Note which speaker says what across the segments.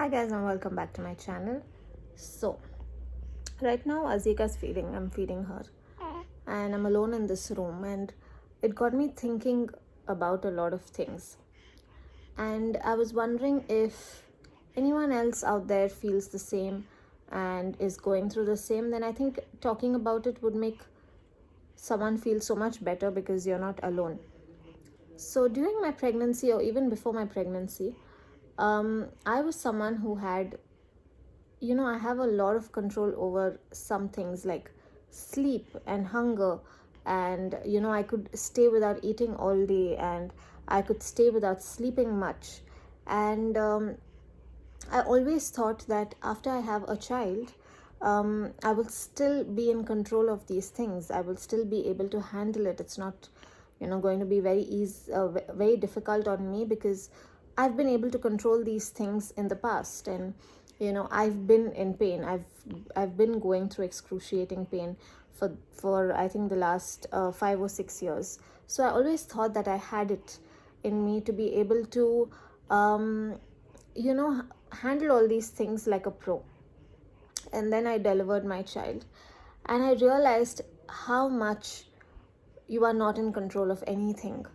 Speaker 1: Hi guys and welcome back to my channel. So right now I'm feeding her and I'm alone in this room, and it got me thinking about a lot of things. And I was wondering if anyone else out there feels the same and is going through the same. Then I think talking about it would make someone feel so much better because you're not alone. So during my pregnancy, or even before my pregnancy, I was someone who had, I have a lot of control over some things like sleep and hunger. And, I could stay without eating all day, and I could stay without sleeping much. And I always thought that after I have a child, I will still be in control of these things. I will still be able to handle it. It's not, going to be very difficult on me because I've been able to control these things in the past. And I've been in pain. I've been going through excruciating pain for I think the last 5 or 6 years. So I always thought that I had it in me to be able to you know handle all these things like a pro. And then I delivered my child, and I realized how much you are not in control of anything,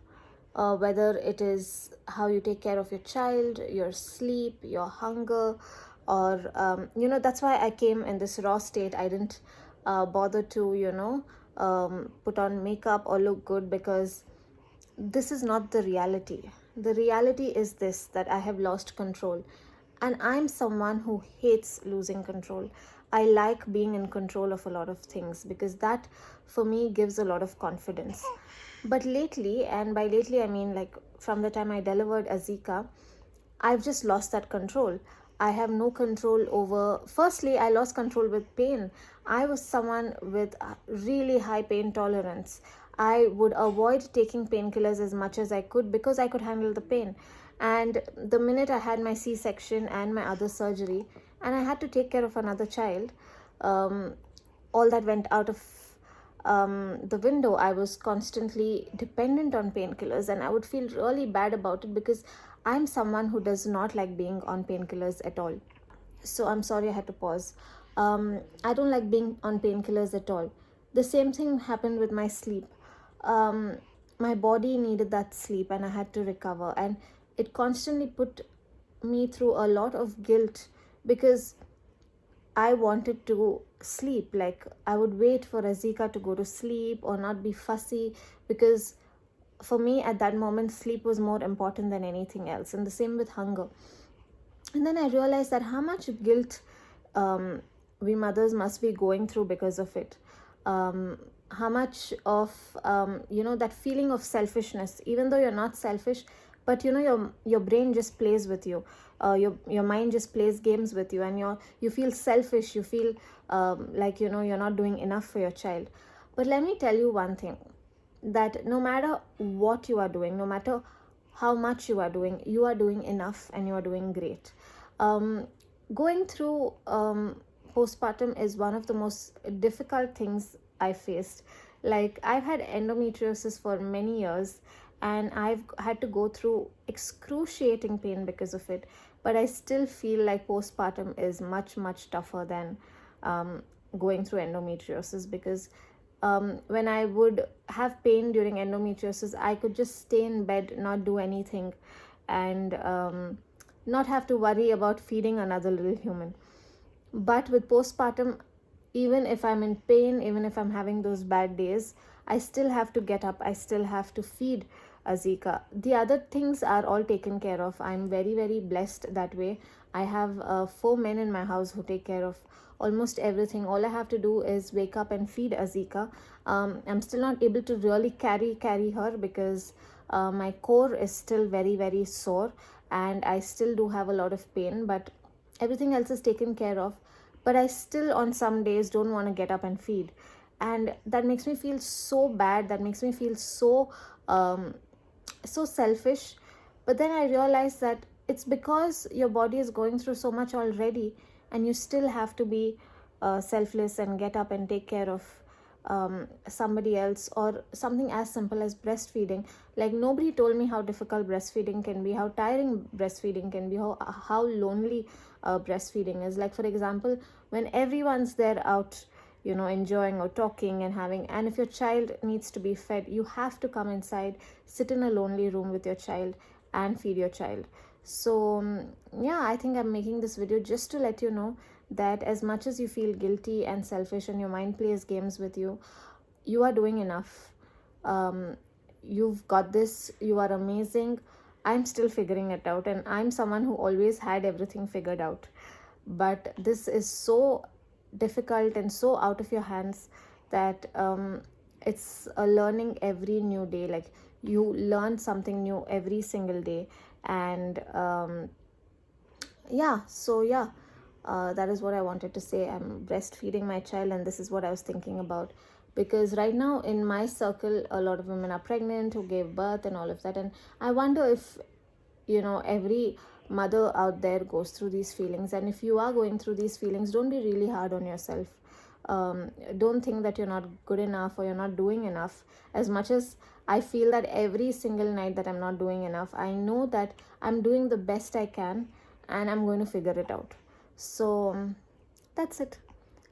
Speaker 1: whether it is how you take care of your child, your sleep, your hunger, or that's why I came in this raw state. I didn't bother to put on makeup or look good, because this is not the reality. The reality is this, that I have lost control. And I'm someone who hates losing control. I like being in control of a lot of things because that for me gives a lot of confidence. But lately, and by lately I mean like from the time I delivered Azika, I've just lost that control. I have no control over. Firstly, I lost control with pain. I was someone with really high pain tolerance. I would avoid taking painkillers as much as I could because I could handle the pain. And the minute I had my C section and my other surgery, and I had to take care of another child, um, all that went out of the window. I was constantly dependent on painkillers, and I would feel really bad about it because I'm someone who does not like being on painkillers at all. So I'm sorry I had to pause. I don't like being on painkillers at all. The same thing happened with my sleep. Um, my body needed that sleep, and I had to recover, and it constantly put me through a lot of guilt because I wanted to sleep. Like, I would wait for Azika to go to sleep or not be fussy, because for me at that moment, sleep was more important than anything else. And the same with hunger. And then I realized that how much guilt um, we mothers must be going through because of it. How much of that feeling of selfishness, even though you're not selfish, but your brain just plays with you. Your mind just plays games with you, and you feel selfish. You feel like you're not doing enough for your child. But let me tell you one thing, that no matter what you are doing, no matter how much you are doing enough, and you are doing great. Going through postpartum is one of the most difficult things I faced. Like, I've had endometriosis for many years, and I've had to go through excruciating pain because of it. But I still feel like postpartum is much, much tougher than going through endometriosis, because when I would have pain during endometriosis, I could just stay in bed, not do anything, and not have to worry about feeding another little human. But with postpartum, even if I'm in pain, even if I'm having those bad days, I still have to get up, I still have to feed Azika. The other things are all taken care of. I'm very, very blessed that way. I have 4 men in my house who take care of almost everything. All I have to do is wake up and feed Azika. I'm still not able to really carry her because my core is still very, very sore, and I still do have a lot of pain, but everything else is taken care of. But I still on some days don't want to get up and feed, and that makes me feel so bad. That makes me feel so selfish. But then I realized that it's because your body is going through so much already, and you still have to be selfless and get up and take care of somebody else, or something as simple as breastfeeding. Like, nobody told me how difficult breastfeeding can be, how tiring breastfeeding can be, how lonely breastfeeding is. Like, for example, when everyone's there out, enjoying or talking and having, and if your child needs to be fed, you have to come inside, sit in a lonely room with your child and feed your child. So yeah, I think I'm making this video just to let you know that as much as you feel guilty and selfish and your mind plays games with you, you are doing enough. um, you've got this, you are amazing. I'm still figuring it out, and I'm someone who always had everything figured out, but this is so difficult and so out of your hands that it's a learning every new day. Like, you learn something new every single day. And yeah, so yeah, that is what I wanted to say. I'm breastfeeding my child, and this is what I was thinking about, because right now in my circle a lot of women are pregnant who gave birth and all of that, and I wonder if every mother out there goes through these feelings. And if you are going through these feelings, don't be really hard on yourself. Don't think that you're not good enough or you're not doing enough. As much as I feel that every single night that I'm not doing enough, I know that I'm doing the best I can, and I'm going to figure it out. So that's it.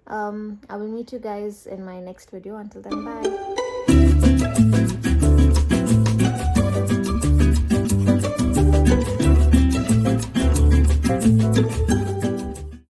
Speaker 1: I will meet you guys in my next video. Until then, bye.